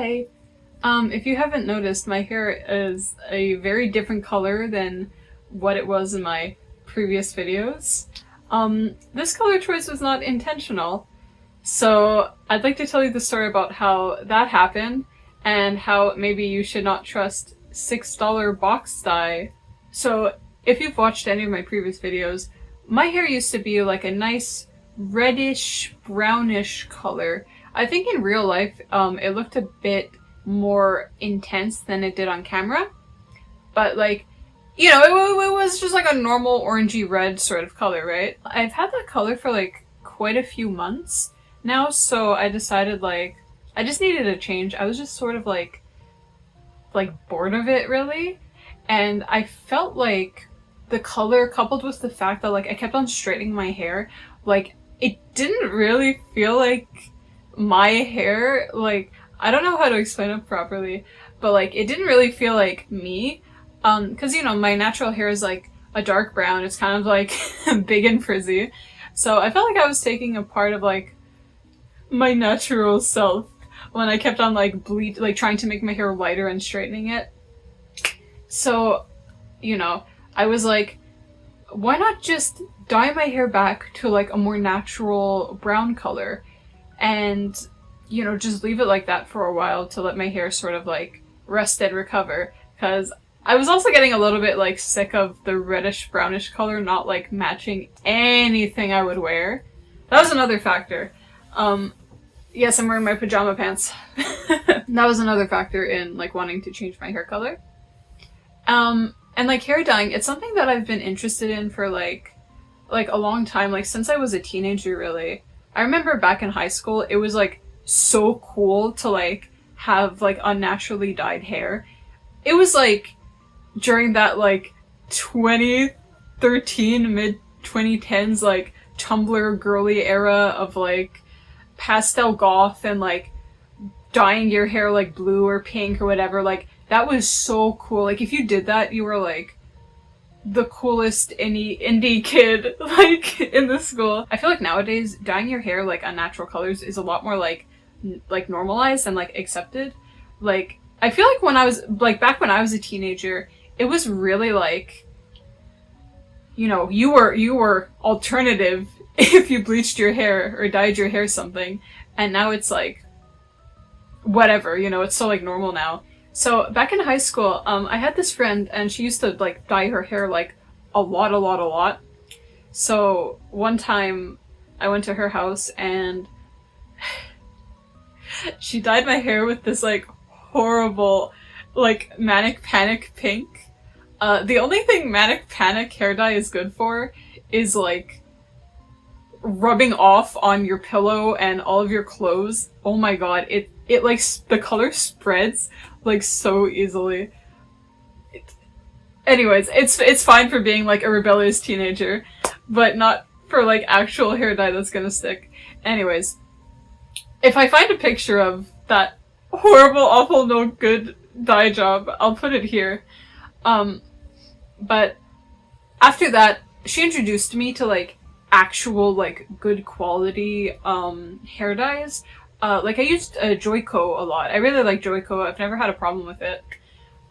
Hi! If you haven't noticed, my hair is a very different color than what it was in my previous videos. This color choice was not intentional, so I'd like to tell you the story about how that happened and how maybe you should not trust $6 box dye. So if you've watched any of my previous videos, my hair used to be like a nice reddish brownish color. I think in real life it looked a bit more intense than it did on camera, but like, you know, it was just like a normal orangey red sort of color, right? I've had that color for like quite a few months now, so I decided like I just needed a change. I was just sort of like bored of it really, and I felt like the color coupled with the fact that like I kept on straightening my hair, like it didn't really feel like my hair. Like, I don't know how to explain it properly, but like it didn't really feel like me. Because you know, my natural hair is like a dark brown. It's kind of like big and frizzy. So I felt like I was taking a part of like my natural self when I kept on like trying to make my hair lighter and straightening it. So, you know, I was like, why not just dye my hair back to like a more natural brown color and, you know, just leave it like that for a while to let my hair sort of like rest and recover. Because I was also getting a little bit like sick of the reddish brownish color not like matching anything I would wear. That was another factor. Yes, I'm wearing my pajama pants. That was another factor in like wanting to change my hair color. And like hair dyeing, it's something that I've been interested in for like a long time, like since I was a teenager really. I remember back in high school, it was like so cool to like have like unnaturally dyed hair. It was like during that like 2013, mid 2010s like Tumblr girly era of like pastel goth and like dyeing your hair like blue or pink or whatever. Like that was so cool. Like if you did that, you were like the coolest indie kid like in the school. I feel like nowadays dyeing your hair like unnatural colors is a lot more like normalized and like accepted. Like I feel like when I was like back when I was a teenager, it was really like, you know, you were alternative if you bleached your hair or dyed your hair something, and now it's like whatever, you know, it's so like normal now. So back in high school, I had this friend and she used to like dye her hair like a lot. So one time I went to her house and she dyed my hair with this like horrible like manic panic pink. The only thing manic panic hair dye is good for is like rubbing off on your pillow and all of your clothes. Oh my god, it like the color spreads like so easily. Anyways, it's fine for being like a rebellious teenager, but not for like actual hair dye that's gonna stick. Anyways, if I find a picture of that horrible, awful, no good dye job, I'll put it here. But after that, she introduced me to like actual like good quality hair dyes. Like I used Joico a lot. I really like Joico. I've never had a problem with it.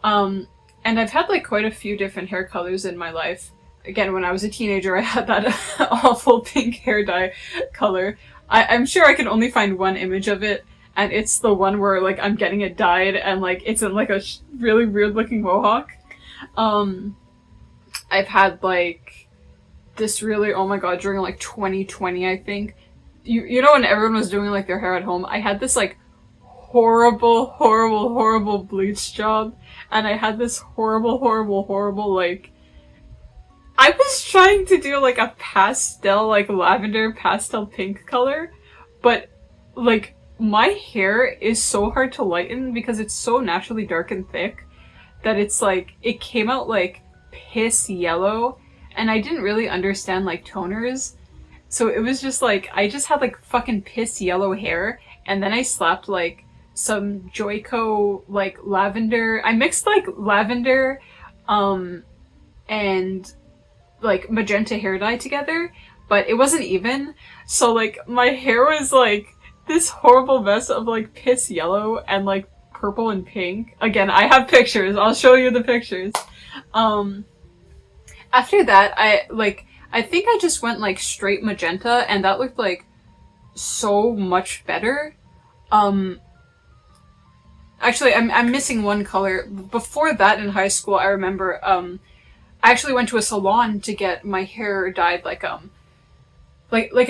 And I've had like quite a few different hair colors in my life. Again, when I was a teenager, I had that awful pink hair dye color. I'm sure I can only find one image of it, and it's the one where like I'm getting it dyed and like it's in like a really weird looking mohawk. I've had like this really, oh my god, during like 2020 I think. You know when everyone was doing like their hair at home, I had this like horrible bleach job, and I had this horrible like, I was trying to do like a pastel, like lavender pastel pink color, but like my hair is so hard to lighten because it's so naturally dark and thick that it's like, it came out like piss yellow, and I didn't really understand like toners. So it was just like, I just had like fucking piss yellow hair, and then I slapped like some Joico like lavender. I mixed like lavender and like magenta hair dye together, but it wasn't even. So like my hair was like this horrible mess of like piss yellow and like purple and pink. Again, I have pictures. I'll show you the pictures. After that, I think I just went like straight magenta, and that looked like so much better. Actually, I'm missing one color. Before that in high school, I remember I actually went to a salon to get my hair dyed like a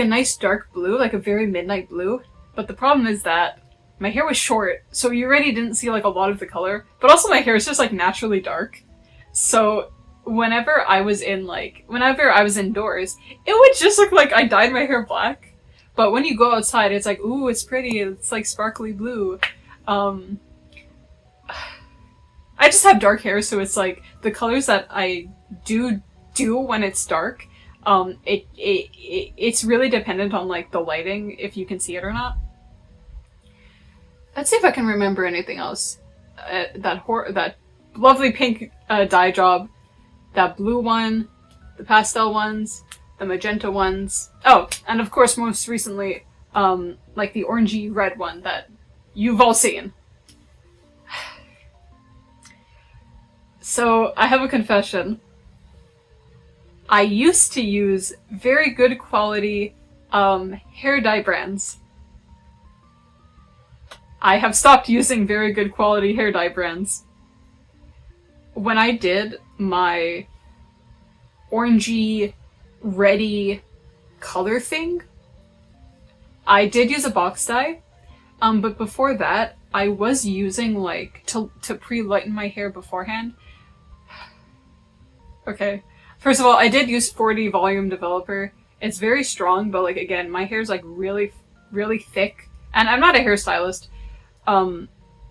nice dark blue, like a very midnight blue. But the problem is that my hair was short, so you already didn't see like a lot of the color. But also my hair is just like naturally dark. So whenever I was indoors, it would just look like I dyed my hair black. But when you go outside, it's like, ooh, it's pretty. It's like sparkly blue. I just have dark hair, so it's like the colors that I do when it's dark. It's really dependent on like the lighting, if you can see it or not. Let's see if I can remember anything else. That lovely pink dye job, that blue one, the pastel ones, the magenta ones. Oh, and of course, most recently, like the orangey red one that you've all seen. So I have a confession. I used to use very good quality hair dye brands. I have stopped using very good quality hair dye brands. When I did my orangey, reddy color thing, I did use a box dye, but before that, I was using like to pre-lighten my hair beforehand. Okay. First of all, I did use 40 volume developer. It's very strong, but like again, my hair's like really, really thick. And I'm not a hairstylist. But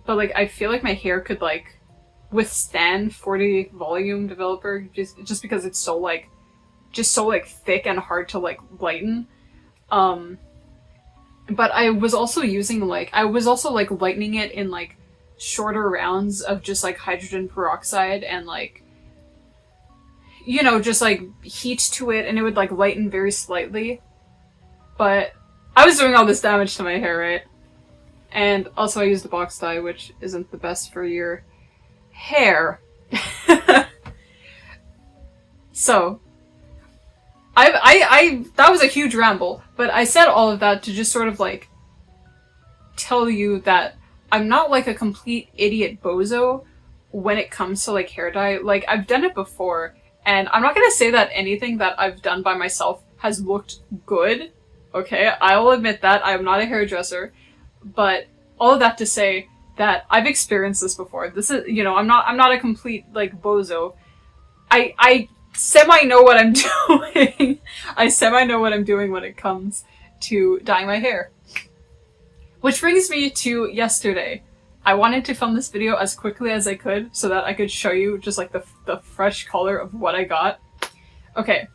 like I feel like my hair could like withstand 40 volume developer just because it's so like thick and hard to like lighten. But I was also lightening it in like shorter rounds of just like hydrogen peroxide and like, you know, just like heat to it, and it would like lighten very slightly. But I was doing all this damage to my hair, right? And also I used the box dye, which isn't the best for your hair. So, I that was a huge ramble, but I said all of that to just sort of like tell you that I'm not like a complete idiot bozo when it comes to like hair dye. Like I've done it before, and I'm not gonna say that anything that I've done by myself has looked good. Okay, I will admit that. I am not a hairdresser, but all of that to say that I've experienced this before. This is, you know, I'm not a complete like bozo. I semi know what I'm doing. I semi know what I'm doing when it comes to dyeing my hair. Which brings me to yesterday. I wanted to film this video as quickly as I could so that I could show you just like the fresh color of what I got. Okay,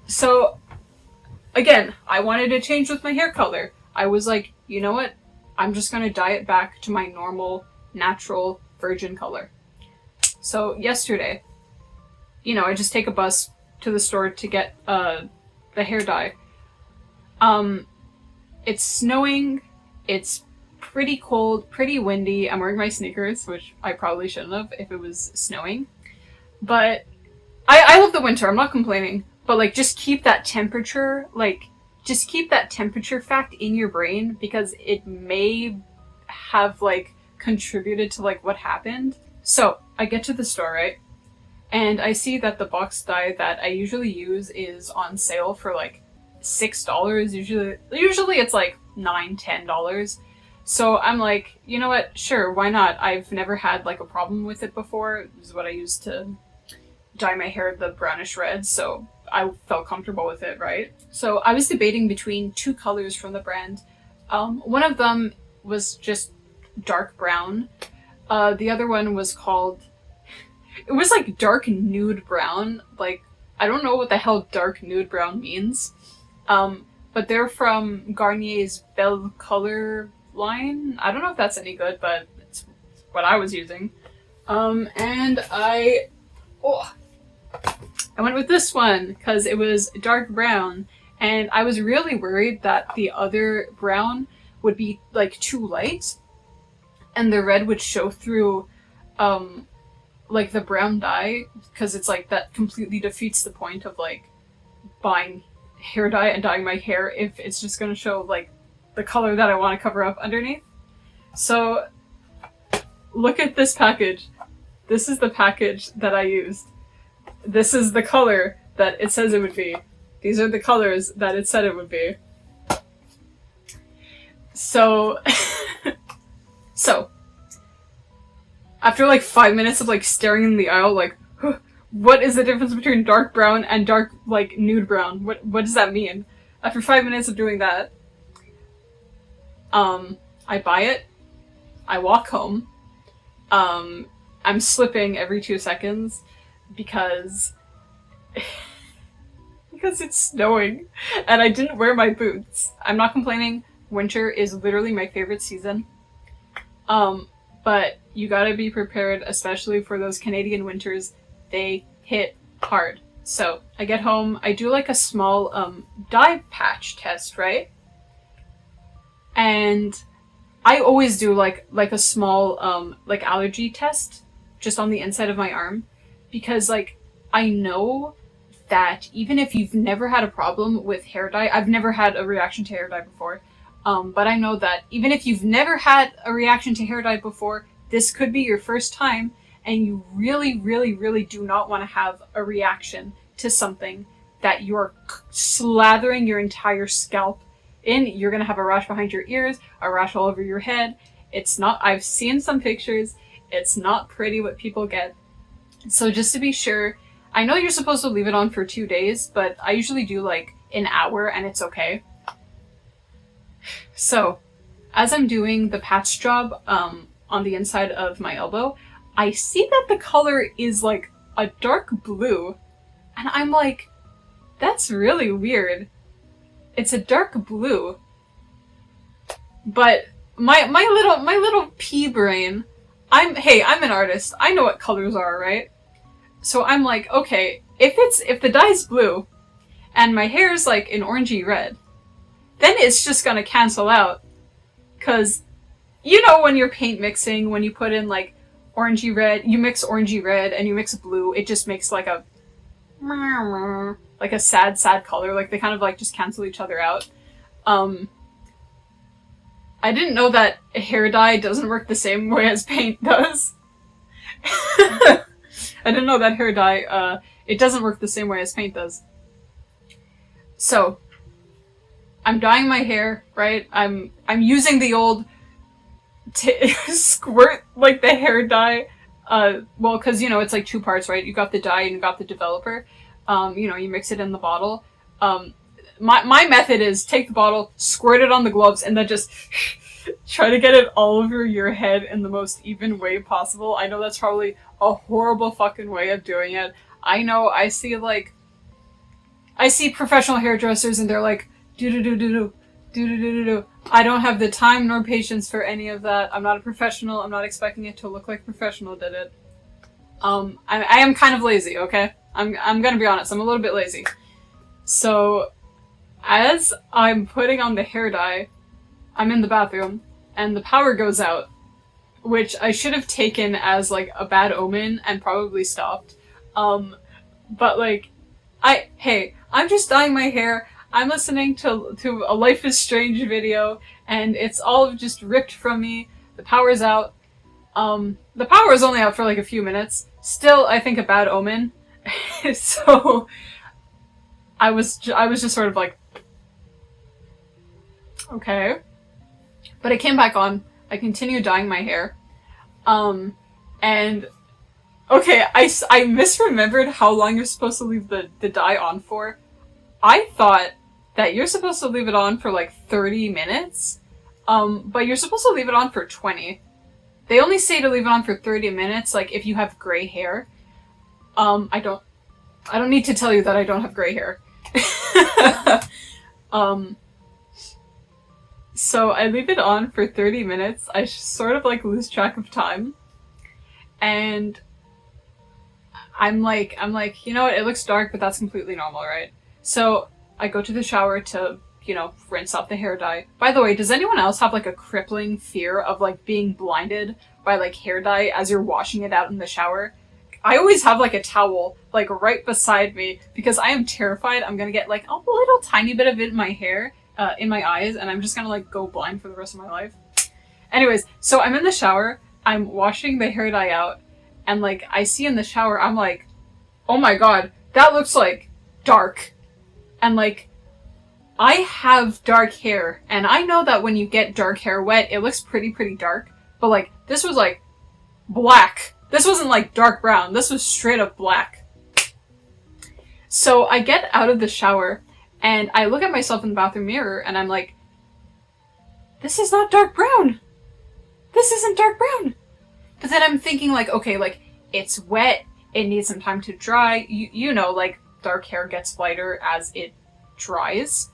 so again, I wanted to change with my hair color. I was like, you know what? I'm just gonna dye it back to my normal, natural, virgin color. So yesterday, you know, I just take a bus to the store to get the hair dye. It's snowing. It's pretty cold, pretty windy. I'm wearing my sneakers, which I probably shouldn't have if it was snowing. But I love the winter. I'm not complaining. But like, just keep that temperature, just keep that temperature fact in your brain, because it may have like contributed to like what happened. So I get to the store, right? And I see that the box dye that I usually use is on sale for like $6. Usually it's like $9, $10. So I'm like, you know what? Sure, why not? I've never had like a problem with it before. This is what I used to dye my hair the brownish red, so I felt comfortable with it, right? So I was debating between two colors from the brand. One of them was just dark brown. The other one was called... It was like dark nude brown. Like, I don't know what the hell dark nude brown means. But they're from Garnier's Belle Color line. I don't know if that's any good, but it's what I was using. And I went with this one because it was dark brown, and I was really worried that the other brown would be like too light. and the red would show through like the brown dye, because it's like that completely defeats the point of like buying hair dye and dyeing my hair if it's just going to show like the color that I want to cover up underneath. So look at this package. This is the package that I used. This is the color that it says it would be. These are the colors that it said it would be. So, so after like 5 minutes of like staring in the aisle, like, what is the difference between dark brown and dark like nude brown? What does that mean? After 5 minutes of doing that, I buy it. I walk home. I'm slipping every 2 seconds because it's snowing and I didn't wear my boots. I'm not complaining. Winter is literally my favorite season. But you gotta be prepared, especially for those Canadian winters. They hit hard. So I get home, I do like a small dye patch test, right? And I always do like a small like allergy test just on the inside of my arm, because like I know that even if you've never had a problem with hair dye, I've never had a reaction to hair dye before, but I know that even if you've never had a reaction to hair dye before, this could be your first time, and you really, really, really do not want to have a reaction to something that you're slathering your entire scalp in. You're going to have a rash behind your ears, a rash all over your head. It's not, I've seen some pictures, it's not pretty what people get. So just to be sure, I know you're supposed to leave it on for 2 days, but I usually do like an hour and it's okay. So as I'm doing the patch job on the inside of my elbow, I see that the color is like a dark blue, and I'm like, that's really weird. It's a dark blue. But my little pea brain, I'm an artist. I know what colors are, right? So I'm like, okay, if the dye's blue and my hair is like an orangey red, then it's just gonna cancel out. 'Cause you know when you're paint mixing, when you put in like orangey red, you mix orangey red and you mix blue, it just makes like a sad color. Like they kind of like just cancel each other out. I didn't know that hair dye doesn't work the same way as paint does. I didn't know that hair dye, it doesn't work the same way as paint does. So, I'm dyeing my hair, right? I'm using the old squirt like the hair dye. Well, because you know it's like 2 parts, right? You got the dye and you got the developer. You know, you mix it in the bottle. My method is take the bottle, squirt it on the gloves, and then just try to get it all over your head in the most even way possible. I know that's probably a horrible fucking way of doing it. I know, I see professional hairdressers and they're like, do. I don't have the time nor patience for any of that. I'm not a professional. I'm not expecting it to look like a professional did it. I am kind of lazy, okay? I'm gonna be honest. I'm a little bit lazy. So, as I'm putting on the hair dye, I'm in the bathroom, and the power goes out, which I should have taken as like a bad omen and probably stopped. But like, I'm just dyeing my hair. I'm listening to a Life is Strange video, and it's all just ripped from me. The power's out. The power is only out for like a few minutes. Still, I think a bad omen. So, I was just sort of like, okay. But it came back on. I continued dyeing my hair. And, okay, I misremembered how long you're supposed to leave the dye on for. I thought that you're supposed to leave it on for like 30 minutes, but you're supposed to leave it on for 20. They only say to leave it on for 30 minutes, like if you have gray hair. I don't need to tell you that I don't have gray hair. So I leave it on for 30 minutes. I sort of like lose track of time. And I'm like, you know what, it looks dark, but that's completely normal, right? So I go to the shower to you know, rinse off the hair dye. By the way, does anyone else have like a crippling fear of like being blinded by like hair dye as you're washing it out in the shower? I always have like a towel like right beside me because I am terrified I'm gonna get like a little tiny bit of it in my hair, in my eyes, and I'm just gonna like go blind for the rest of my life. Anyways, so I'm in the shower, I'm washing the hair dye out, and like I see in the shower, I'm like, oh my god, that looks like dark. And like, I have dark hair, and I know that when you get dark hair wet, it looks pretty dark, but like, this was like black. This wasn't like dark brown, this was straight up black. So I get out of the shower, and I look at myself in the bathroom mirror, and I'm like, this is not dark brown. This isn't dark brown. But then I'm thinking like, okay, like, it's wet, it needs some time to dry. You know, like, dark hair gets lighter as it dries.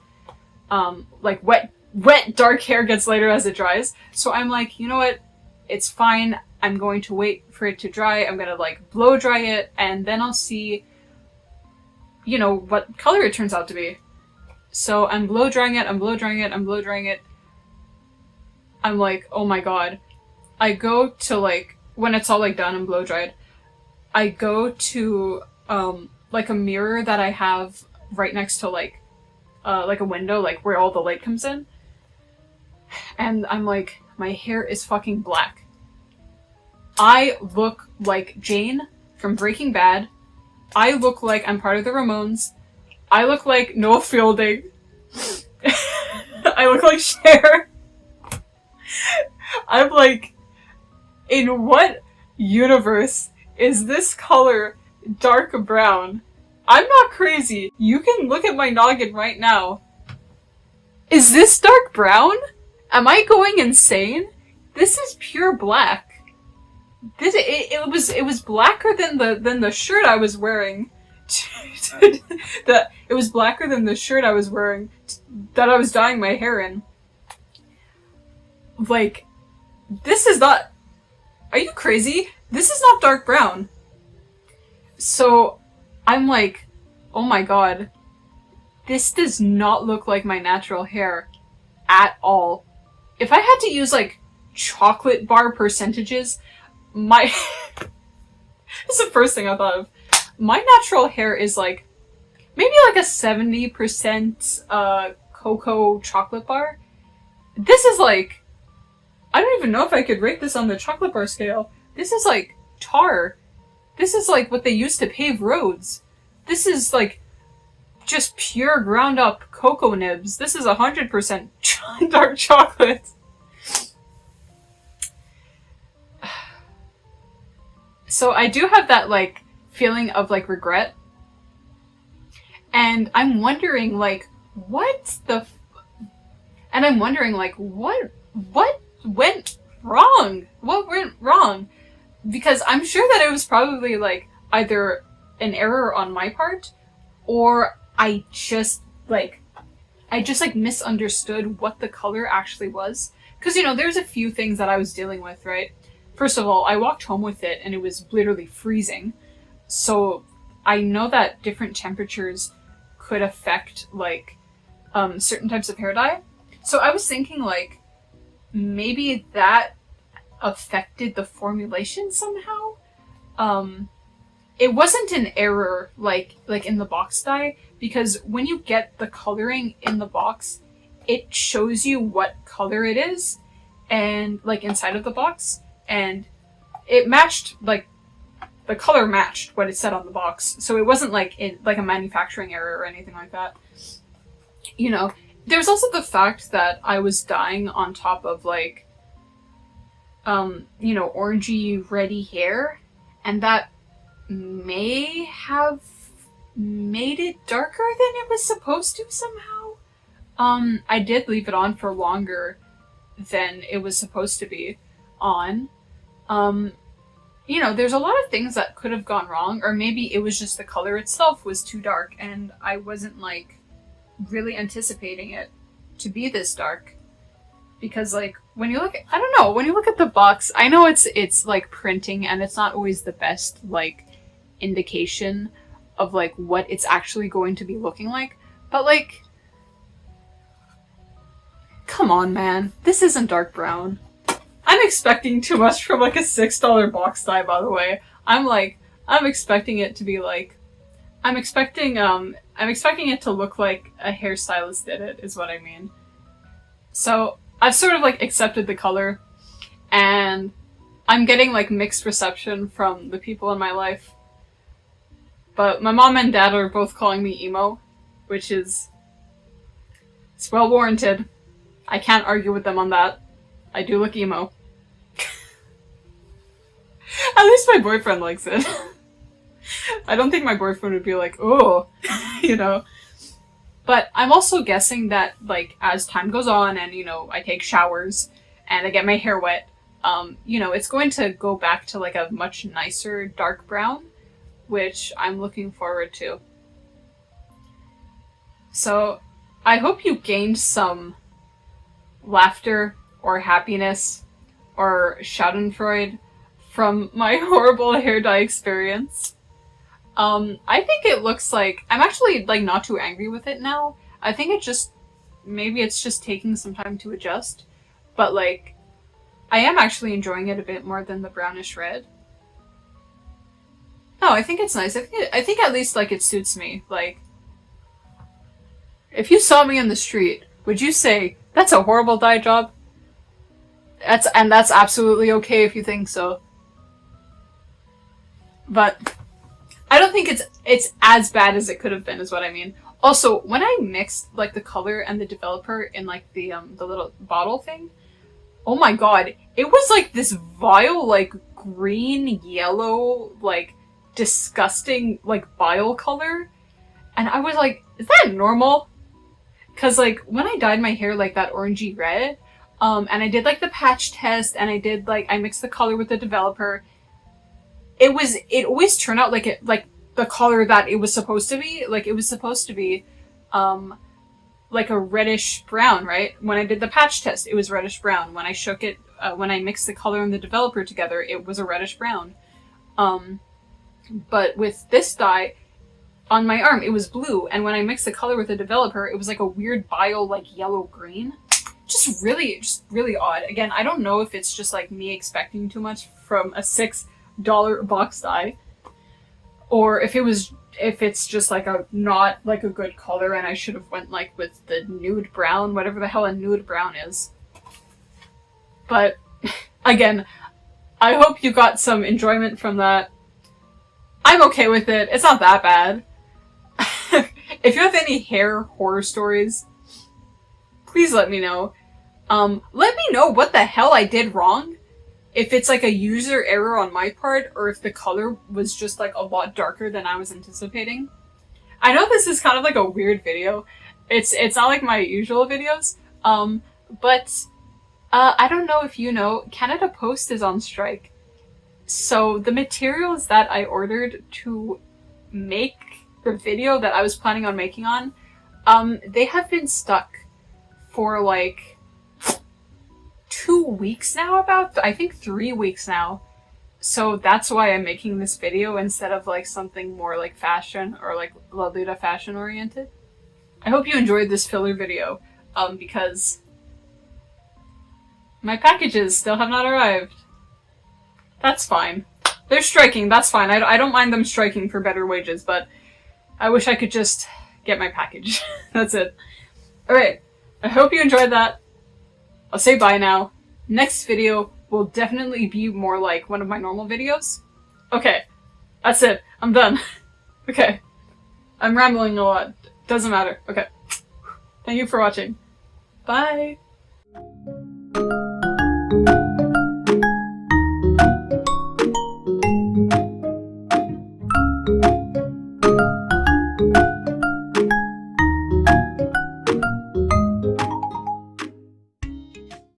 Like, wet dark hair gets lighter as it dries. So I'm like, you know what? It's fine. I'm going to wait for it to dry. I'm gonna, like, blow dry it, and then I'll see, you know, what color it turns out to be. So I'm blow drying it, I'm blow drying it, I'm blow drying it. I'm like, oh my god. I go to, like, when it's all, like, done and blow dried, I go to, like, a mirror that I have right next to, like a window, like, where all the light comes in. And I'm like, my hair is fucking black. I look like Jane from Breaking Bad. I look like I'm part of the Ramones. I look like Noah Fielding. I look like Cher. I'm like, in what universe is this color dark brown? I'm not crazy. You can look at my noggin right now. Is this dark brown? Am I going insane? This is pure black. It was blacker than the shirt I was wearing. It was blacker than the shirt I was wearing that I was dyeing my hair in. Like, this is not... Are you crazy? This is not dark brown. So, I'm like, oh my god. This does not look like my natural hair at all. If I had to use, like, chocolate bar percentages, my... That's the first thing I thought of. My natural hair is, like, maybe like a 70% cocoa chocolate bar. This is, like... I don't even know if I could rate this on the chocolate bar scale. This is like tar. This is like what they used to pave roads. This is like just pure ground up cocoa nibs. This is 100% dark chocolate. So I do have that like feeling of like regret. And I'm wondering like, and I'm wondering like, what went wrong? What went wrong? Because I'm sure that it was probably like either an error on my part, or I just misunderstood what the color actually was. Because, you know, there's a few things that I was dealing with, right? First of all, I walked home with it and it was literally freezing. So I know that different temperatures could affect like certain types of hair dye. So I was thinking like, maybe that affected the formulation somehow. It wasn't an error like in the box dye, because when you get the coloring in the box, it shows you what color it is, and like inside of the box, and it matched, like the color matched what it said on the box. So it wasn't like a manufacturing error or anything like that. You know. There's also the fact that I was dyeing on top of like, you know, orangey reddy hair, and that may have made it darker than it was supposed to somehow. I did leave it on for longer than it was supposed to be on. You know, there's a lot of things that could have gone wrong, or maybe it was just the color itself was too dark and I wasn't like really anticipating it to be this dark. Because like when you look at, I don't know, when you look at the box, I know it's like printing and it's not always the best like indication of like what it's actually going to be looking like, but like Come on, man. This isn't dark brown. I'm expecting too much from like a $6 box dye, by the way. I'm expecting it to be like, I'm expecting it to look like a hairstylist did it, is what I mean. So I've sort of like accepted the color, and I'm getting like mixed reception from the people in my life. But my mom and dad are both calling me emo, which is, it's well warranted. I can't argue with them on that. I do look emo. At least my boyfriend likes it. I don't think my boyfriend would be like, oh, you know. But I'm also guessing that, like, as time goes on and, you know, I take showers and I get my hair wet, you know, it's going to go back to, like, a much nicer dark brown, which I'm looking forward to. So, I hope you gained some laughter or happiness or schadenfreude from my horrible hair dye experience. I think it looks like, I'm actually like not too angry with it now. I think it just, maybe it's just taking some time to adjust, but like, I am actually enjoying it a bit more than the brownish red. No, I think it's nice. I think at least like it suits me. Like, if you saw me in the street, would you say, that's a horrible dye job? That's absolutely okay if you think so. But I don't think it's as bad as it could have been, is what I mean. Also, when I mixed like the color and the developer in like the little bottle thing, oh my god, it was like this vile, like green, yellow, like disgusting, like bile color. And I was like, is that normal? Cause like when I dyed my hair like that orangey red, and I did like the patch test and I mixed the color with the developer, it always turned out like the color that it was supposed to be. Like it was supposed to be like a reddish brown, right? When I did the patch test, it was reddish brown. When I shook it, when I mixed the color and the developer together, it was a reddish brown. But with this dye, on my arm, it was blue, and when I mixed the color with the developer, it was like a weird bile, like yellow green. Just really odd. Again, I don't know if it's just like me expecting too much from a $6 box dye, or if it's just like a not like a good color, and I should have went like with the nude brown, whatever the hell a nude brown is. But again, I hope you got some enjoyment from that. I'm okay with it. It's not that bad. If you have any hair horror stories, please let me know. Let me know what the hell I did wrong. If it's like a user error on my part, or if the color was just like a lot darker than I was anticipating. I know this is kind of like a weird video. It's not like my usual videos. But I don't know if you know, Canada Post is on strike. So the materials that I ordered to make the video that I was planning on making on, they have been stuck for like 2 weeks now, I think 3 weeks now. So that's why I'm making this video instead of like something more like fashion or like Lolita fashion oriented. I hope you enjoyed this filler video, because my packages still have not arrived. That's fine. They're striking, that's fine. I don't mind them striking for better wages, but I wish I could just get my package. That's it. Alright, I hope you enjoyed that. I'll say bye now. Next video will definitely be more like one of my normal videos. Okay, that's it. I'm done. Okay. I'm rambling a lot. Doesn't matter. Okay. Thank you for watching. Bye!